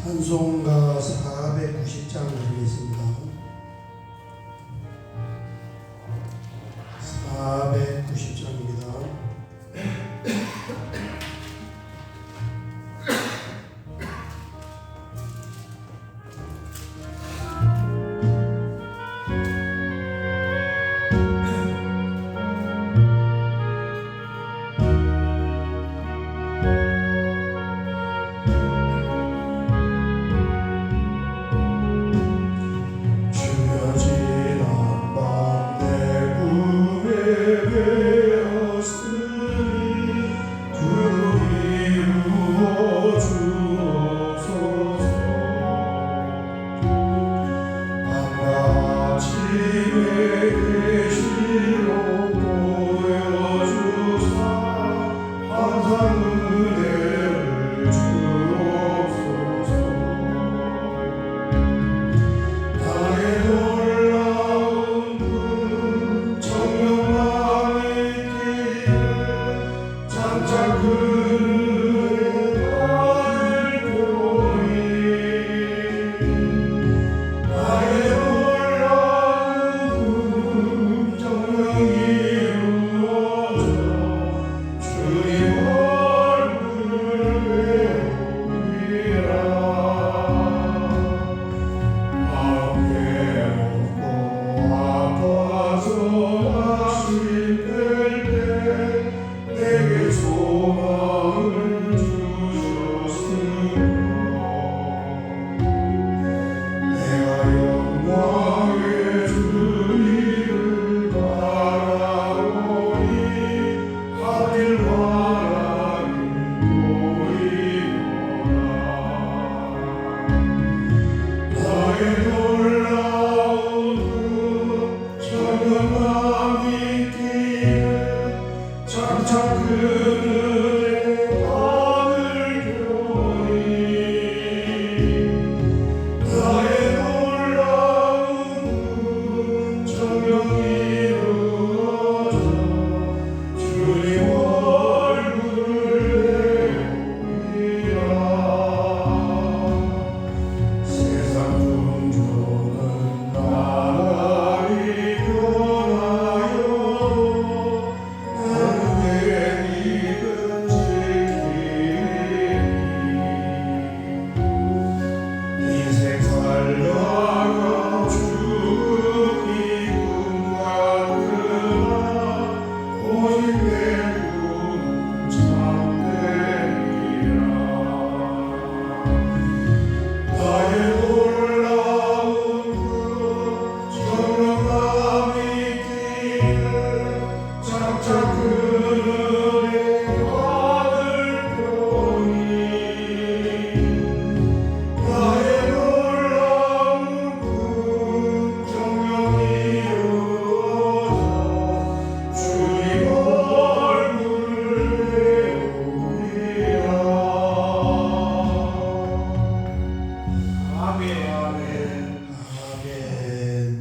찬송가 490장 드리겠습니다. 490장입니다.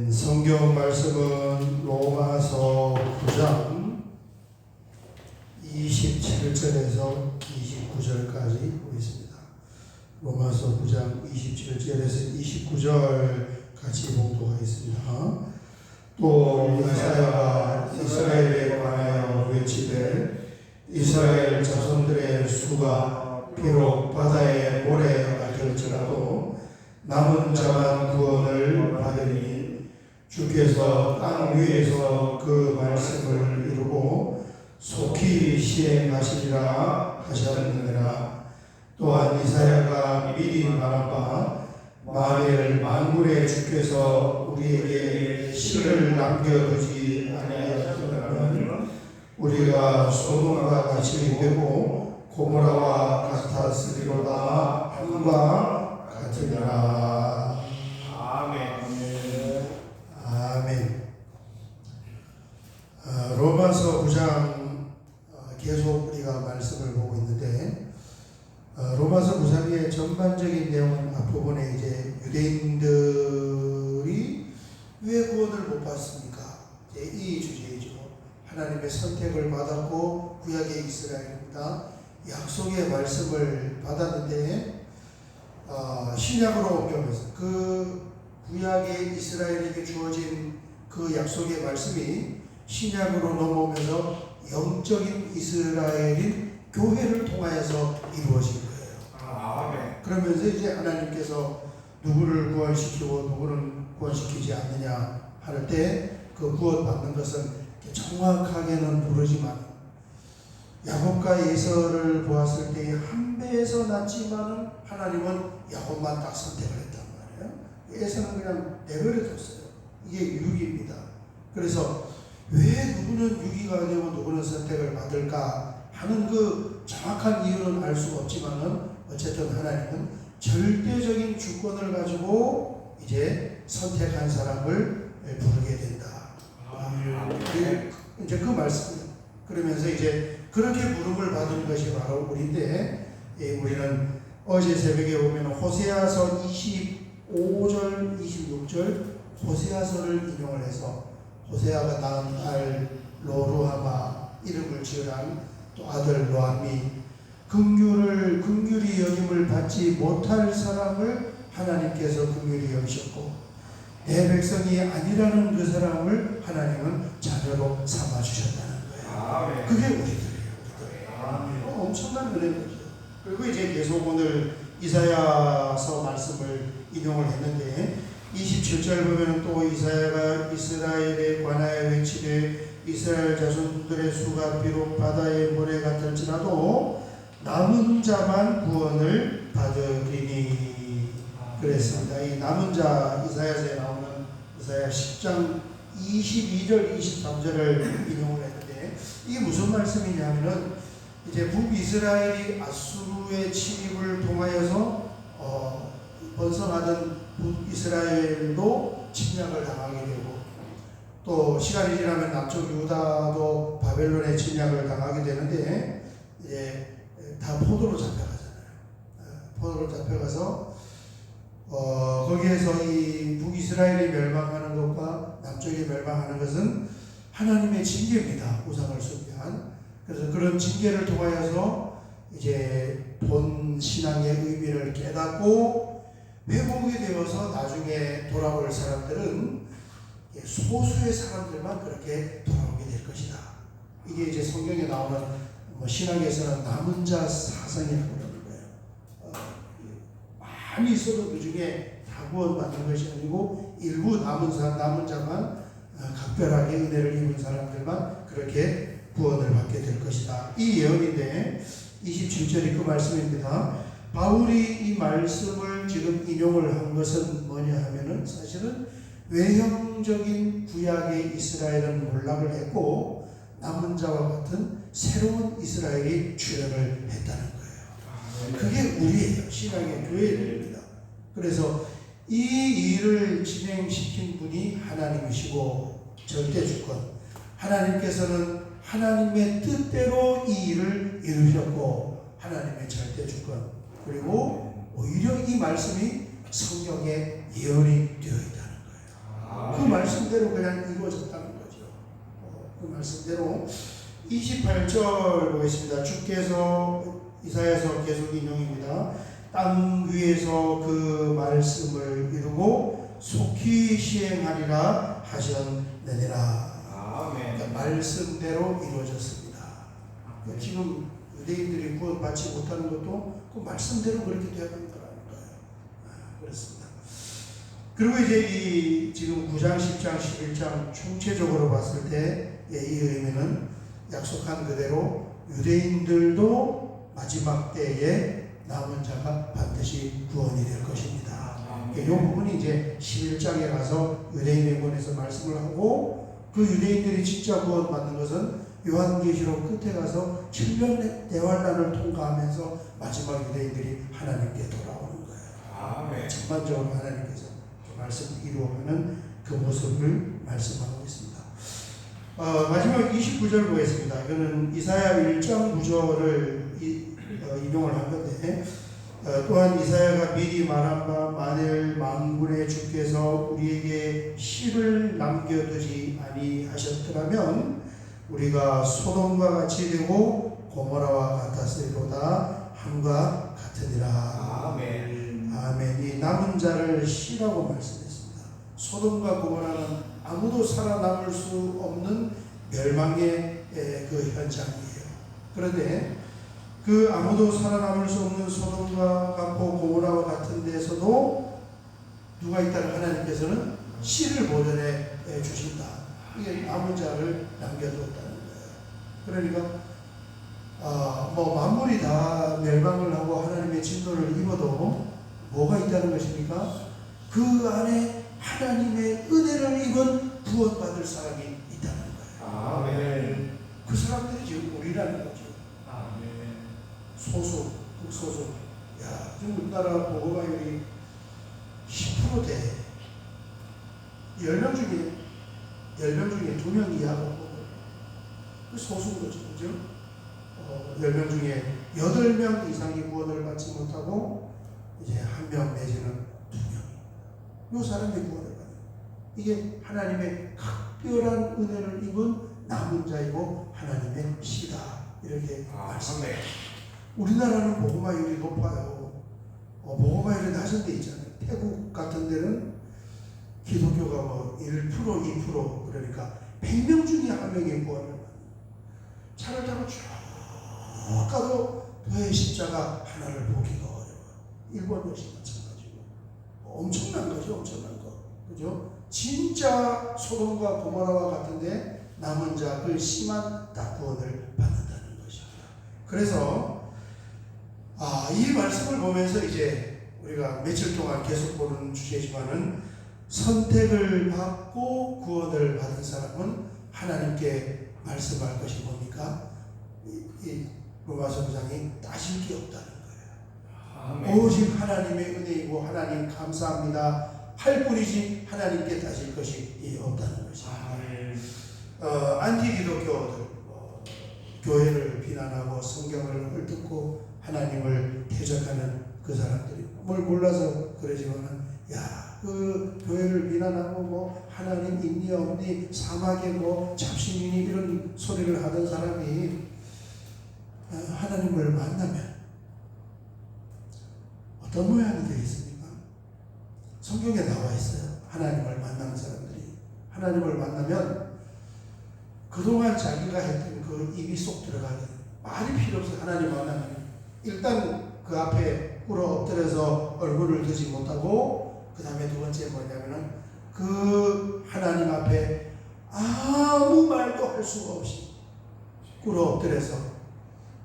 성경 말씀은 로마서 9장 27절에서 29절까지 보겠습니다. 로마서 9장 27절에서 29절 같이 봉독하겠습니다. 또 이사야가 이스라엘에 관하여 외치되 이스라엘 자손들의 수가 비록 바다의 모래 같을지라도 남은 자만 구원을 받으리니 주께서 땅 위에서 그 말씀을 이루고 속히 시행하시리라 하셨느니라. 또한 이사야가 미리 말한 바 만일 만군의 주께서 우리에게 실을 남겨두지 아니하시더라면 우리가 소돔과 같이 되고 고모라와 같았으리로다 함과 같으리라. 아멘. 로마서 9장 계속 우리가 말씀을 보고 있는데 로마서 9장의 전반적인 내용 앞부분에 이제 유대인들이 왜 구원을 못 받습니까? 이제 이 주제이죠. 하나님의 선택을 받았고 구약의 이스라엘입니다. 약속의 말씀을 받았는데 신약으로 옮겨오면서 그 구약의 이스라엘에게 주어진 그 약속의 말씀이 신약으로 넘어오면서 영적인 이스라엘인 교회를 통하여서 이루어진 거예요. 그러면서 이제 하나님께서 누구를 구원시키고 누구는 구원시키지 않느냐 할 때 그 구원받는 것은 정확하게는 모르지만 야곱과 에서를 보았을 때에 한 배에서 낫지만은 하나님은 야곱만 딱 선택을 했단 말이에요. 에서는 그냥 내버려뒀어요. 이게 유기입니다. 그래서 왜 누구는 유기가 되고 누구는 선택을 받을까 하는 그 정확한 이유는 알 수가 없지만은 어쨌든 하나님은 절대적인 주권을 가지고 이제 선택한 사람을 부르게 된다. 이제 그 말씀이에요. 그러면서 이제 그렇게 부름을 받은 것이 바로 우리인데, 우리는 어제 새벽에 보면 호세아서 25절, 26절 호세아서를 인용을 해서 호세아가 낳은 딸 로루하마 이름을 지으란 또 아들 노아미 긍휼히 여김을 받지 못할 사람을 하나님께서 긍휼히 여기셨고 내 백성이 아니라는 그 사람을 하나님은 자녀로 삼아주셨다는 거예요. 그게 우리들이에요. 엄청난 은혜인 거죠. 그리고 이제 계속 오늘 이사야서 말씀을 인용을 했는데 27절 보면 또 이사야가 이스라엘에 관하여 외치되 이스라엘 자손들의 수가 비록 바다의 모래 같을지라도 남은 자만 구원을 받으리니 그랬습니다. 이 남은 자 이사야서에 나오는 이사야 10장 22절 23절을 인용을 했는데 이게 무슨 말씀이냐면은 이제 북이스라엘이 아수르의 침입을 통하여서 번성하던 북이스라엘도 침략을 당하게 되고 또 시간이 지나면 남쪽 유다도 바벨론의 침략을 당하게 되는데 이제 다 포도로 잡혀가잖아요. 포도로 잡혀가서 거기에서 이 북이스라엘이 멸망하는 것과 남쪽이 멸망하는 것은 하나님의 징계입니다. 우상을 숭배한. 그래서 그런 징계를 통하여서 이제 본 신앙의 의미를 깨닫고 회복이 되어서 나중에 돌아올 사람들은 소수의 사람들만 그렇게 돌아오게 될 것이다. 이게 이제 성경에 나오는 신학에서는 남은 자 사상이라고 그러는 거예요. 많이 있어도 그 중에 다 구원받는 것이 아니고 일부 남은 자만 각별하게 은혜를 입은 사람들만 그렇게 구원을 받게 될 것이다. 이 예언인데 27절이 그 말씀입니다. 바울이 이 말씀을 지금 인용을 한 것은 뭐냐 하면은 사실은 외형적인 구약의 이스라엘은 몰락을 했고 남은 자와 같은 새로운 이스라엘이 출현을 했다는 거예요. 그게 우리예요. 신앙의 교회입니다. 그래서 이 일을 진행시킨 분이 하나님이시고 절대주권. 하나님께서는 하나님의 뜻대로 이 일을 이루셨고 하나님의 절대주권. 그리고 오히려 이 말씀이 성경에 예언이 되어 있다는 거예요. 그 말씀대로 그냥 이루어졌다는 거죠. 그 말씀대로 28절 보겠습니다. 주께서 이사야서 계속 인용입니다. 땅 위에서 그 말씀을 이루고 속히 시행하리라 하셨느니라. 그러니까 말씀대로 이루어졌습니다. 그러니까 지금 유대인들이 구원받지 못하는 것도 그 말씀대로 그렇게 되어가는 거라는 거예요. 그렇습니다. 그리고 이제 이 지금 9장, 10장, 11장 총체적으로 봤을 때 이 의미는 약속한 그대로 유대인들도 마지막 때에 남은 자가 반드시 구원이 될 것입니다. 이 부분이 이제 11장에 가서 유대인에 관해서 말씀을 하고 그 유대인들이 진짜 구원받는 것은 요한계시록 끝에 가서 7년 대환란을 통과하면서 마지막 유대인들이 하나님께 돌아오는 거예요. 전반적으로 하나님께서 그 말씀을 이루어가는 그 모습을 말씀하고 있습니다. 마지막 29절 보겠습니다. 이거는 이사야 1장 9절을 인용을 한 건데 또한 이사야가 미리 말한 바 만일 만군의 주께서 우리에게 씨를 남겨두지 아니하셨더라면 우리가 소돔과 같이 되고 고모라와 같았으리로다 함과 같으니라. 아멘. 이 남은 자를 씨라고 말씀했습니다. 소돔과 고모라는 아무도 살아남을 수 없는 멸망의 그 현장이에요. 그런데 그 아무도 살아남을 수 없는 소돔과 같고 고모라와 같은 데서도 누가 있다는 하나님께서는 씨를 보존해 주신다. 이게 남은 자를 남겨두었다는 거예요. 그러니까 뭐 만물이 다 멸망을 하고 하나님의 진노를 입어도 뭐가 있다는 것입니까? 그 안에 하나님의 은혜를 입은 구원받을 사람이 있다는 거예요. 아멘. 그 사람들이 지금 우리라는 거죠. 아멘. 소수, 극소수. 야, 지금 우리나라 보고가율이 10% 돼. 10명 중에 2명 이하가 보고. 그 소수인 거죠. 그죠? 10명 중에 8명 이상이 구원을 받지 못하고 이제 1명 내지는 2명. 이 사람이 구원을 받는. 이게 하나님의 각별한 은혜를 입은 남은 자이고 하나님의 씨다. 이렇게 말씀해요. 우리나라는 복음화율이 높아요. 복음화율이 낮은 데 있잖아요. 태국 같은 데는 기독교가 뭐 1%, 2% 그러니까 100명 중에 1명이 구원을 받는. 차를 타고 쭉 가도 왜 십자가 하나를 보기가 어려워요. 일본 역시 마찬가지고. 엄청난 거죠. 엄청난 거. 그죠? 진짜 소돔과 고모라와 같은데 남은 자 그 심한 딱 구원을 받는다는 것입니다. 그래서 이 말씀을 보면서 이제 우리가 며칠 동안 계속 보는 주제지만은 선택을 받고 구원을 받은 사람은 하나님께 말씀할 것이 뭡니까? 이 로마서 9장이 따질 게 없다는 거예요. 아멘. 오직 하나님의 은혜이고 하나님 감사합니다 할 뿐이지 하나님께 따질 것이 없다는 것입니다. 안티 기독교들 교회를 비난하고 성경을 헐뜯고 하나님을 대적하는 그 사람들이 뭘 몰라서 그러지만은 그 교회를 비난하고 뭐 하나님 있니 없니 사막에 뭐 잡신이니 이런 소리를 하던 사람이 하나님을 만나면 어떤 모양이 되겠습니까? 성경에 나와 있어요. 하나님을 만나는 사람들이 하나님을 만나면 그동안 자기가 했던 그 입이 쏙 들어가는 말이 필요 없어요. 하나님 만나면 일단 그 앞에 꿇어 엎드려서 얼굴을 드지 못하고 그 다음에 두 번째 뭐냐면은 그 하나님 앞에 아무 말도 할 수가 없이 꿇어 엎드려서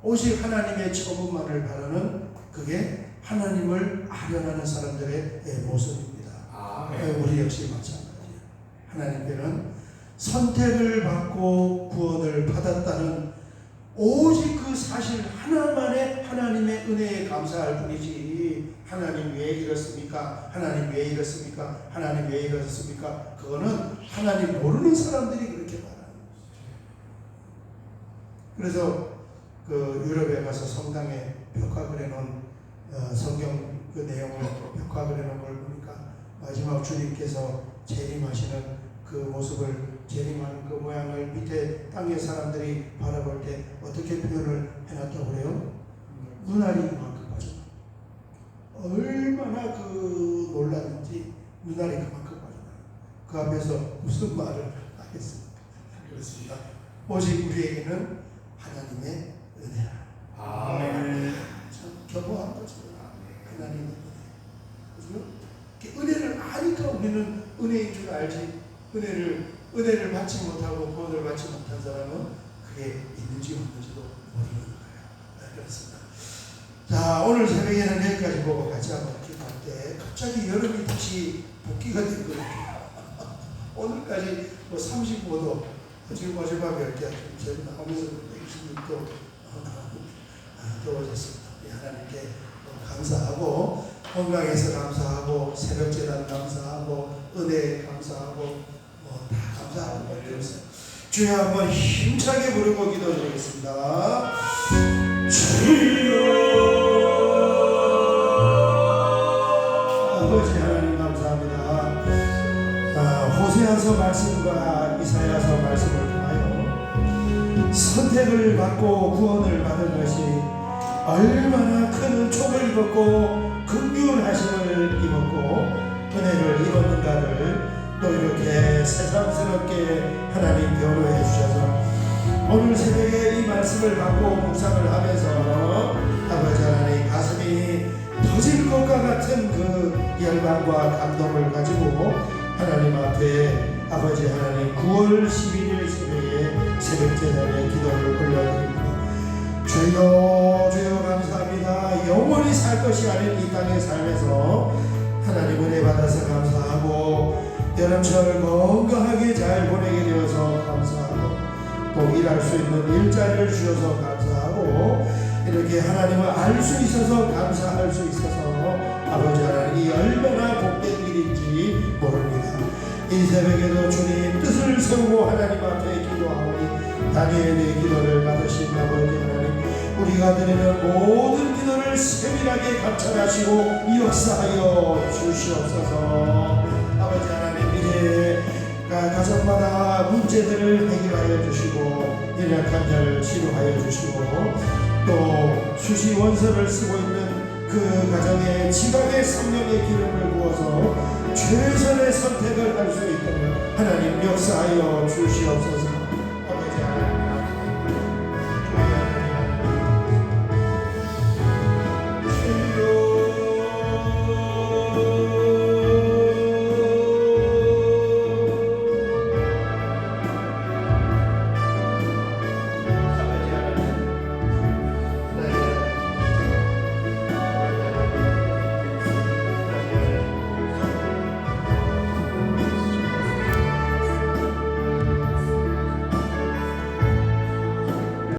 오직 하나님의 처분만을 바라는 그게 하나님을 아련하는 사람들의 모습입니다. 우리 역시 마찬가지예요. 하나님께는 선택을 받고 구원을 받았다는 오직 그 사실 하나만의 하나님의 은혜에 감사할 뿐이지 하나님 왜 이렇습니까? 하나님 왜 이렇습니까? 하나님 왜 이렇습니까? 그거는 하나님 모르는 사람들이 그렇게 말하는 거죠. 그래서 그 유럽에 가서 성당에 벽화 그려놓은 성경 그 내용을 벽화 그려놓은 걸 보니까 마지막 주님께서 재림하시는 그 모습을 재림하는 그 모양을 밑에 땅의 사람들이 바라볼 때 어떻게 표현을 해놨다고 그래요? 눈알이 이만큼 빠져나. 얼마나 그 놀랐는지 눈알이 그만큼 빠져나. 그 앞에서 무슨 말을 하겠습니까? 그렇습니다. 오직 우리에게는 하나님의 은혜라. 아멘. 참 겸허한 거죠. 하나님의 은혜. 그죠? 은혜를 아니까 우리는 은혜인 줄 알지. 은혜를 받지 못하고 구원을 받지 못한 사람은 그게 있는지 없는지도 모르는 거예요. 그렇습니다. 자, 오늘 새벽에는 여기까지 보고 같이 한번 기도할 때 갑자기 여름이 다시 복귀가 된 거예요. 오늘까지 뭐 35도, 지금 어젯밤에 이렇게 저희 나오면서 26도 더워졌습니다. 하나님께 감사하고 건강해서 감사하고 새벽재단 감사하고 은혜 감사하고 다 감사하고 그러면서 주여 한번 힘차게 부르고 기도드리겠습니다. 주여 아버지 하나님 감사합니다. 호세아서 말씀과 이사야서 말씀을 통하여 선택을 받고 구원을 받은 것이 얼마나 큰 촉을 입었고 긍휼하심을 입었고 은혜를 입었는가를 또 이렇게 새삼스럽게 하나님 변호해 주셔서 오늘 새벽에 이 말씀을 받고 묵상을 하면서 아버지 하나님 가슴이 터질 것과 같은 그 열망과 감동을 가지고 하나님 앞에 아버지 하나님 9월 11일 새벽에 새벽제단의 기도를 올려드립니다. 주여 주여 감사합니다. 영원히 살 것이 아닌 이 땅의 삶에서 하나님 은혜 받아서 감사하고 여름철 건강하게 잘 보내게 되어서 감사하고 또 일할 수 있는 일자리를 주셔서 감사하고 이렇게 하나님을 알 수 있어서 감사할 수 있어서 아버지 하나님 이 얼마나 복된 일인지 모릅니다. 이 새벽에도 주님 뜻을 세우고 하나님 앞에 기도하오니 다니엘의 기도를 받으신 아버지 하나님 우리가 드리는 모든 기도를 세밀하게 감찰하시고 역사하여 주시옵소서. 아버지 하나님 이제 가정마다 문제들을 해결하여 주시고 연약한 자를 치료하여 주시고 또 수시 원서를 쓰고 있는 그 가정에 지각의 성령의 기름을 부어서 최선의 선택을 할 수 있도록 하나님 역사하여 주시옵소서.